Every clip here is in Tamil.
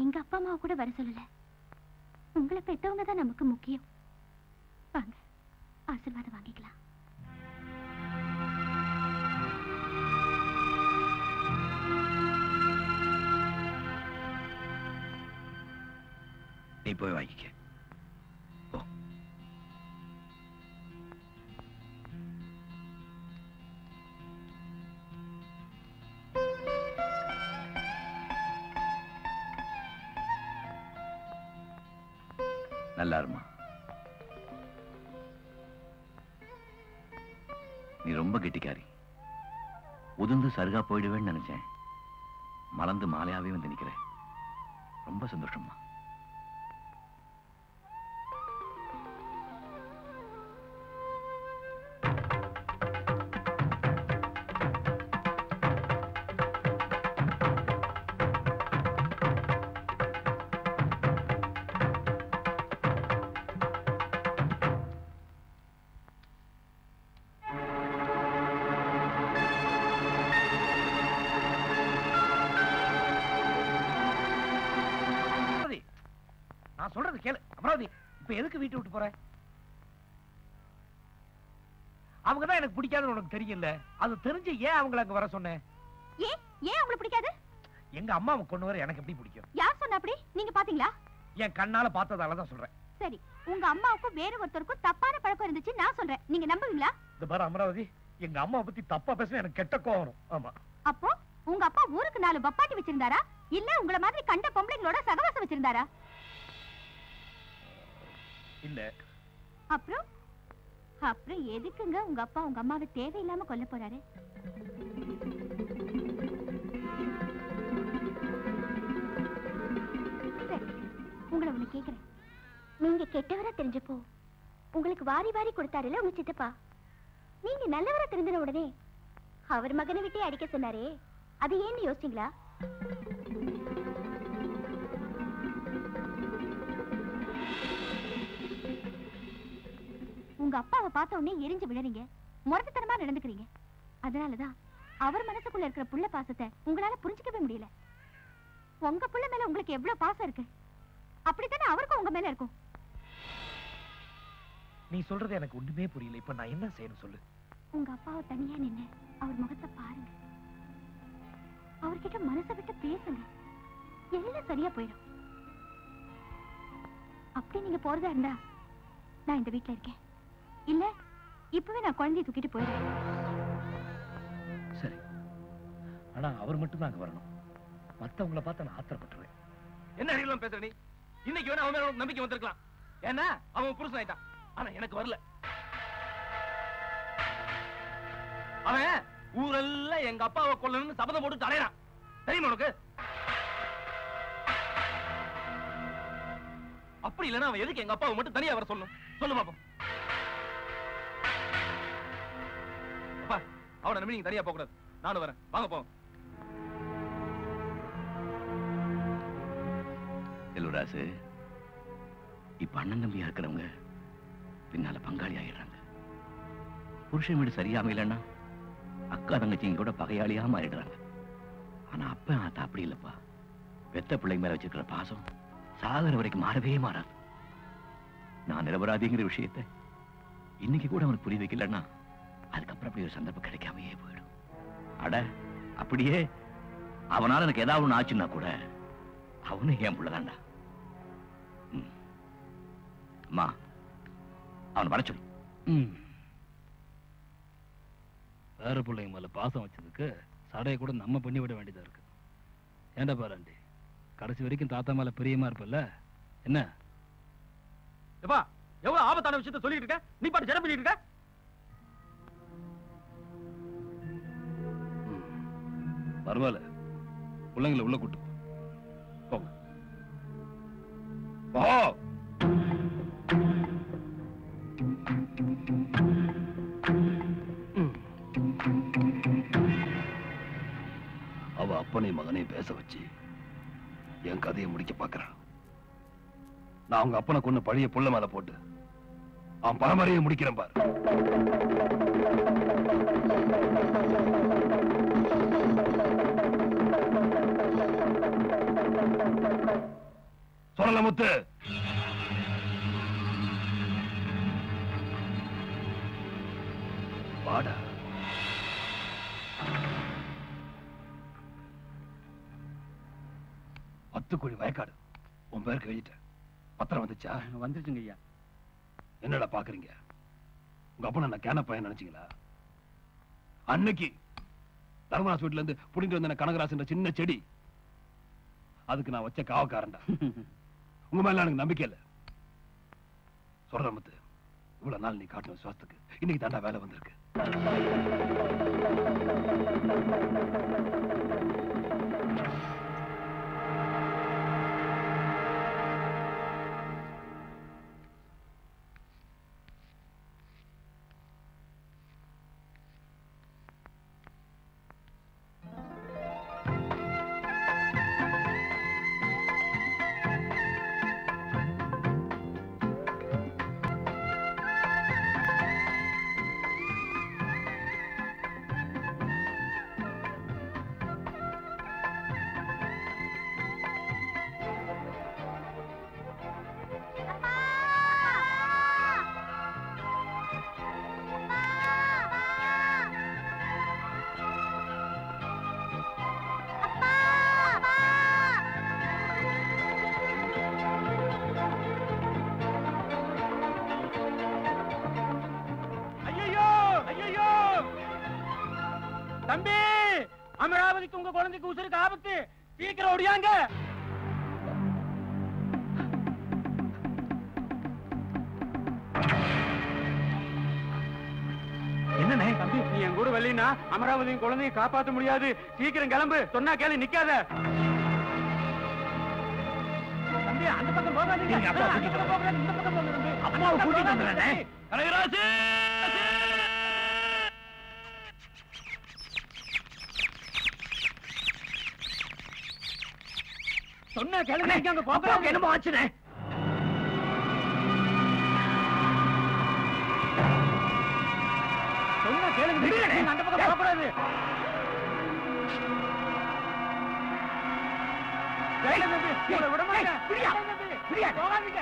எங்க அப்பா அம்மாவை கூட வர சொல்லல. உங்களை பெற்றவங்க தான் நமக்கு முக்கியம். வாங்க, ஆசீர்வாதம் வாங்கிக்கலாம். நீ போய் வாங்கிக்க. நல்லா இருமா. நீ ரொம்ப கெட்டிக்காரி. உதிர்ந்து சருகா போயிடுவேன்னு நினைச்சேன். மலர்ந்து மாலையாவே வந்து நிக்கிறேன். ரொம்ப சந்தோஷமா. சொல்றது கேளு அமராவதி. இப்ப எதுக்கு வீட்டு விட்டு போற? அவங்கதான் எனக்கு பிடிக்காதுன்னு உனக்கு தெரியல. அது தெரிஞ்சு ஏன் அவங்கள அங்க வர சொன்னேன்? ஏன் உங்களுக்கு பிடிக்காது? எங்க அம்மாவை கொண்டு வர எனக்கு எப்படி பிடிக்கும்? யார் சொன்ன அப்படி? நீங்க பாத்தீங்களா? என் கண்ணால பார்த்ததாலதான் சொல்றேன். சரி, உங்க அம்மாவுக்கும் வேற ஒருத்தருக்கும் தப்பான பழக்கம் இருந்துச்சு நான் சொல்றேன். நீங்க நம்புவீங்களா? இந்த பாரு அமராவதி, எங்க அம்மாவை பத்தி தப்பா பேச எனக்கு கெட்ட கோவம் வரும். ஆமா. அப்போ உங்க அப்பா ஊருக்கு 4 பப்பாட்டி வச்சிருந்தாரா? இல்ல உங்கள மாதிரி கண்ட பொம்பளைங்களோட சகவாசம் வச்சிருந்தாரா? இல்ல. அப்புறம் எதுக்குங்க உங்க அப்பா உங்க அம்மாவை தேவையில்லாம கொல்ல போறாரு? உங்களை ஒண்ணு கேக்குறேன். நீங்க கெட்டவரா தெரிஞ்சப்போ உங்களுக்கு வாரி வாரி கொடுத்தாருல உங்க சித்தப்பா, நீங்க நல்லவரா தெரிஞ்சின உடனே அவர் மகனை விட்டே அடிக்க சொன்னாரே, அது ஏன்னு யோசிச்சீங்களா? உங்க அப்பாவை பார்த்த உடனே எரிஞ்சு விழறீங்க, முரட்டுத்தனமா நடந்துக்கிறீங்க. அதனாலதான் அவர் மனசுக்குள்ள இருக்கிற புள்ள பாசத்தை உங்களால புரிஞ்சுக்கவே முடியல. உங்க புள்ள மேல உங்களுக்கு எவ்வளவு பாசம் இருக்கு, அப்படித்தானே அவருக்கும் உங்க மேல இருக்கும். நீ சொல்றது எனக்கு ஒண்ணுமே புரியல. இப்ப நான் என்ன செய்யணும் சொல்லு. உங்க அப்பாவை தனியா நின்னு அவர் முகத்தை பாருங்க, அவர்கிட்ட மனசை விட்டு பேசுங்க, எல்லாம் சரியா போயிடும். அப்படி நீங்க போறதா இருந்தா நான் இந்த வீட்டுல இருக்கேன். இல்ல இப்பவே நான் குழந்தையை தூக்கிட்டு போயிடுறேன். சரி, ஆனா அவர் மட்டும் தான் அங்க வரணும். மத்தவங்கள பார்த்து நான் ஆத்திரப்பட்டுருவேன். என்ன அறியலாம் பேசுற நீ? இன்னைக்கு வேணா அவன் மேல நம்பிக்கை வந்திருக்கலாம். ஏன்னா அவன் புருஷன் ஆயிட்டான். ஆனா எனக்கு வரல. அவன் ஊரெல்லாம் எங்க அப்பாவை கொல்லணும்னு சபதம் போட்டு அலையறான். தெரியுமா உனக்கு? அப்படி இல்லைன்னா அவன் எதுக்கு எங்க அப்பாவை மட்டும் தனியா வர சொல்லணும்? சொல்லு பாப்போம். அவனை நம்பி நீங்க தனியா போக கூடாது. நானும் வரேன். வாங்க போவோம். செல்வராசு, இப்ப அண்ணன் தம்பியா இருக்கிறவங்க பின்னால பங்காளி ஆயிடுறாங்க. புருஷன் வீடு சரியாம இல்லைன்னா அக்கா தங்கச்சிங்க கூட பகையாளியா மாறிடுறாங்க. ஆனா அப்ப ஆத்தா அப்படி இல்லப்பா. பெத்த பிள்ளை மேல வச்சிருக்கிற பாசம் சாகர வரைக்கும் மாறவே மாறாது. நான் நிரபராதிங்கிற விஷயத்தை இன்னைக்கு கூட அவனுக்கு புரிய வைக்கலன்னா அதுக்கப்புறம் அப்படி ஒரு சந்தர்ப்பம் கிடைக்காமையே போயிடும். அட, அப்படியே அவனால எனக்கு ஏதாவது ஒண்ணு ஆச்சுன்னா கூட அவனு என் புள்ளதான்டா. அம்மா, அவன் வர சொல்லு. வேற பிள்ளைங்க மேல பாசம் வச்சதுக்கு சடையை கூட நம்ம பண்ணி விட வேண்டியதா இருக்கு. ஏண்டா பாராண்டி, கடைசி வரைக்கும் தாத்தா மேல பிரியமா இருப்பல்ல? என்ன எவ்வளவு ஆபத்தான விஷயத்த சொல்லிட்டு இருக்க, நீ பாட்டு ஜடம் பண்ணிட்டு இருக்க. பரவாயில்ல, பிள்ளைங்களை உள்ள கூட்டு போங்க. அவ அப்பனை மகனை பேச வச்சு என் கதையை முடிக்க பாக்குறான். நான் அவங்க அப்பனை கொண்டு பழைய புள்ள மேல போட்டு அவன் பரம்பரையை முடிக்கிறேன் பாரு. சொல்றல முத்து. வாடா. அத்துக்குழி வயக்காடு உன் பேருக்கு எழுதிட்டேன். பத்திரம் வந்துச்சா? வந்துருச்சுங்க ஐயா. என்னடா பாக்குறீங்க? உங்க அப்பா நான் கேன பையன் நினைச்சீங்களா? அன்னைக்கு தர்மராஜ் வீட்டுல இருந்து புடிங்கிட்டு வந்த கனகராசன் சின்ன செடி, அதுக்கு நான் வச்ச காவக்காரன்டா. உங்க மேல எனக்கு நம்பிக்கை இல்ல. சொல்ற முத்து, இவ்வளவு நாள் நீ காட்டின விசுவாசத்துக்கு இன்னைக்கு தாண்டா வேலை வந்திருக்கு. தம்பி, அமராவதிக்கு உங்க குழந்தைக்கு உசுருக்கு ஆபத்து. சீக்கிரம் ஓடியாங்க. என்னண்ணே? தம்பி, நீ என் கூட வரலைன்னா அமராவதியின் குழந்தையை காப்பாற்ற முடியாது. சீக்கிரம் கிளம்பு. சொன்னா கேளு, நிக்காத. தம்பி, அந்த பக்கம் போகாதீங்க. நீங்க அப்பா அந்த பக்கம் போகாதீங்க, இந்த பக்கம் போங்க தம்பி. அப்பாவை கூட்டிட்டு வந்துடுறேனே. கனகராஜ்! சொன்னா கேளுங்க, நீங்க அங்க போக. அப்பாவுக்கு என்னமோ ஆச்சுனே. சொன்னா கேளுங்க, நீங்க அந்த பக்கம் போகக்கூடாது. கையில தம்பி, உங்களை விட மாட்டேன். பிரியா, பிரியா, போகாதீங்க.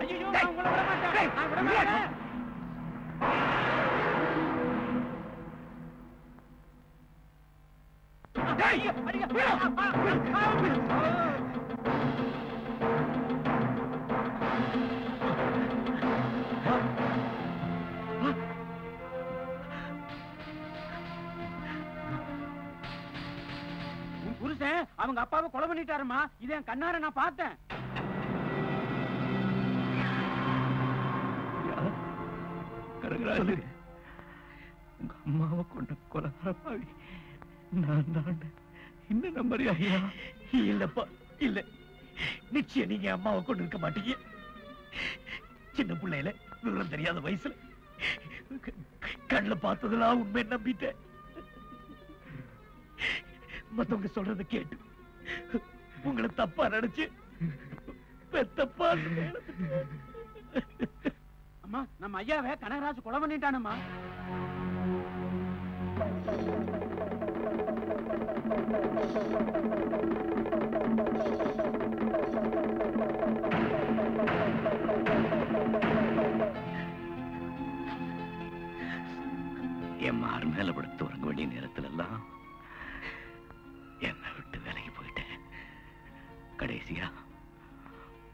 ஐயோ, நான் உங்களை விட மாட்டேன். நான் விட மாட்டேன். ஐயோ, அடிங்க. உன் புருஷன் அவங்க அப்பாவை கொலை பண்ணிட்டாருமா. இதை என் கண்ணார நான் பார்த்தேன். கனகராஜ், உங்க அம்மாவை கொண்ட கொலகாரமாவி நான் தான். என்ன நம்பறியா? இல்லப்பா, இல்ல. நிச்சயம் நீங்க அம்மாவை கொண்டு இருக்க மாட்டீங்க. சின்ன பிள்ளையில விவரம் தெரியாத வயசுல கண்ணுல பார்த்ததெல்லாம் உண்மை நம்பிட்டேன். மத்தவங்க சொல்றத கேட்டு உங்களை தப்பா நினைச்சு பெத்தப்பா. அம்மா, நம்ம ஐயாவை கனகராஜ் கொலை பண்ணிட்டானுமா. என் மார் மேல படுத்து உறங்க வேண்டிய நேரத்துல எல்லாம் என்னை விட்டு விலகி போயிட்டேன். கடைசியா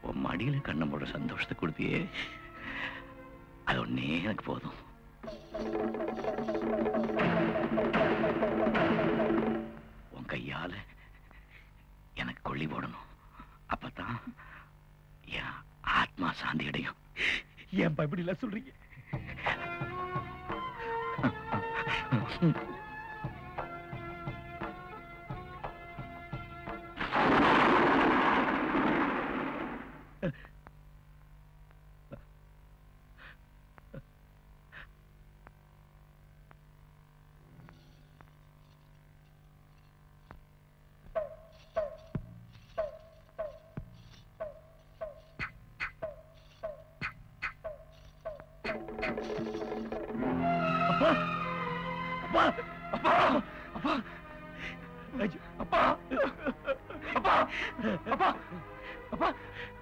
உன் மடியில கண்ண போட சந்தோஷத்தை கொடுத்தியே, அது ஒன்னே எனக்கு போதும். உன் கையால எனக்கு கொள்ளி போடணும். அப்பதான் என் ஆத்மா சாந்தி அடையும். ஏன் இப்படி எல்லாம் சொல்றீங்க? அப்பா, அப்பா, அப்பா, அப்பா, அப்பா அப்பா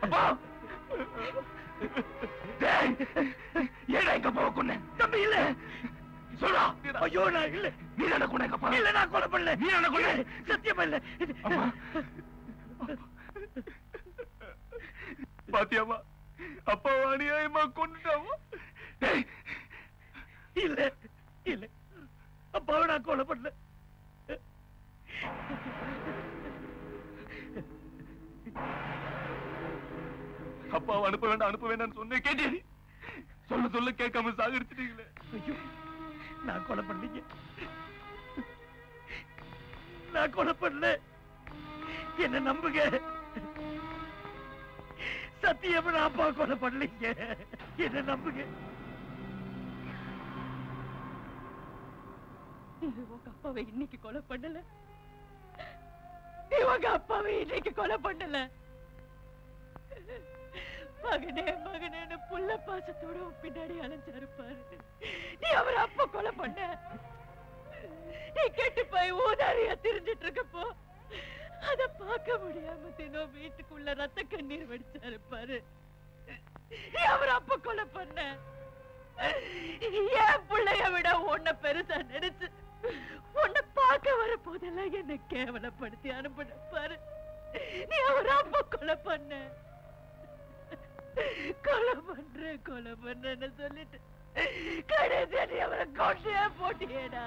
அப்பா டேய், ஏடா எங்க அப்பாவை கொன்ன? தம்பி இல்ல சொல்றா. ஐயோ நான் இல்ல. நீ தான கொன்ன எங்க அப்பா? இல்ல நான் கொலை பண்ணல. நீ தான கொன்ன? சத்தியமா இல்ல. அப்பா பாத்தியாமா, அப்பா அநியாயமா கொன்னுட்டாமா. டேய், இல்ல இல்ல, அப்பாவை நான் கொலை பண்ணல. அப்பாவை அனுப்ப வேண்டாம் சொன்னேன், கேட்டியா? சொல்ல சொல்ல கேட்காம சாகடிச்சிட்டீங்களே. ஐயோ, நான் கொலை பண்ணீங்க. நான் கொலை பண்ணல. என்ன நம்புங்க. சத்தியமா நான் அப்பா கொலை பண்ணலீங்க. என்ன நம்புங்க. உங்க அப்பாவை இன்னைக்கு கொலை பண்ணல. உங்க அப்பாவை இன்னைக்கு கொலை பண்ணல. மகனே மகனேன்னு புள்ள பாசத்தோட பின்னாடி அலைஞ்சாரு பாரு. நீ அவர் அப்பா கொலை பண்ண. நீ கெட்டு போய் ஊதாரியா திரிஞ்சிட்டு இருக்கப்போ அத பார்க்க முடியாம தினம் வீட்டுக்குள்ள ரத்த கண்ணீர் வடிச்சாரு பாரு. நீ அவர் அப்பா கொலை பண்ண. என் பிள்ளைய விட உன்னை பெருசா நினைச்சு உன்னை பார்க்க வர போதெல்லாம் என்ன கேவலப்படுத்தி அனுப்பின பாரு. நீ அவர் அப்பா கொலை பண்ண. கொலை பண்றேன்னு சொல்லிட்டு கடைசியா நீ அவரை கொண்டே போட்டியேடா.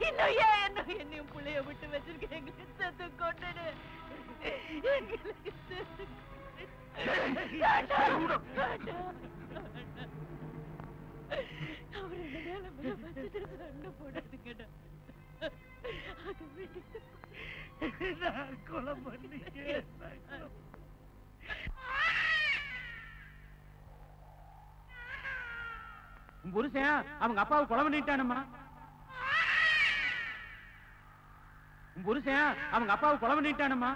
இன்னும் ஏன் என்னையும் புள்ளைய விட்டு வச்சிருக்க? எங்களுக்கு செத்து கொண்டடு. எங்களுக்கு செத்து அவர் என்ன நிலைமையில வச்சுட்டு சண்டை போடாதுங்கடா. அது வீட்டுக்கு நான் கொலை பண்ணீங்க. உன் புருஷன் அவங்க அப்பாவை கொலை பண்ணிட்டானுமா? உன் புருஷன் அவங்க அப்பாவை கொலை பண்ணிட்டானுமா?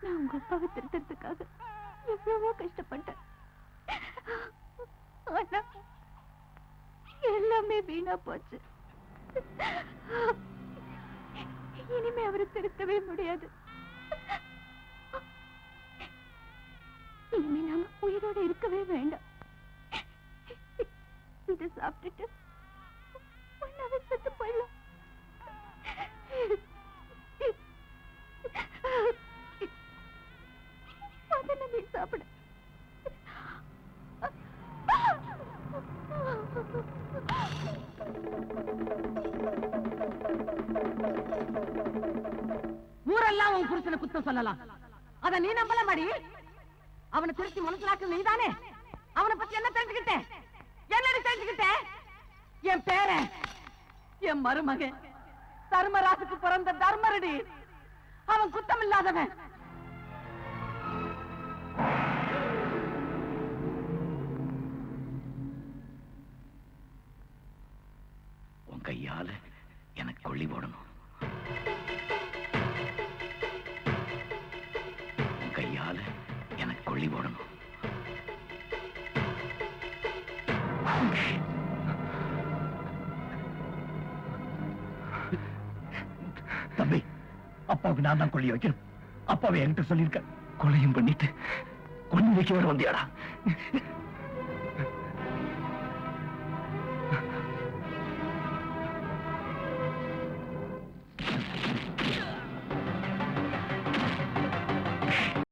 நான் உங்க அப்பாவை திருத்தறதுக்காக எவ்வளவோ கஷ்டப்பட்டேன். ஆனா எல்லாமே வீணா போச்சு. இனிமே அவரை திருத்தவே முடியாது. இனிமே நாம உயிரோட இருக்கவே வேண்டாம். இதை சாப்பிட்டுட்டு ஒன்னாவே செத்து போயிடலாம். முதல்ல நீ சாப்பிடு. ஊரெல்லாம் உன் புருஷனை குத்தம் சொல்லலாம். அத நீ நம்பல மாடி. அவனை திருச்சி மனசிலாக்கு நீதானே. அவனை பத்தி என்ன தெரிஞ்சுக்கிட்ட? என்னடி தெரிஞ்சுக்கிட்ட? என் பேரன், என் மருமகன், தர்மராசுக்கு பிறந்த தர்மரடி. அவன் குத்தம் இல்லாதவன். உன் கையால எனக்கு கொள்ளி போடணும். உன் கையால எனக்கு கொள்ளி போடணும். தம்பி, அப்பாவுக்கு நான் தான் கொள்ளி வைக்கணும். அப்பாவை என்கிட்ட சொல்லியிருக்க. கொலையும் பண்ணிட்டு கொண்டு வைக்க வர வந்தியாடா?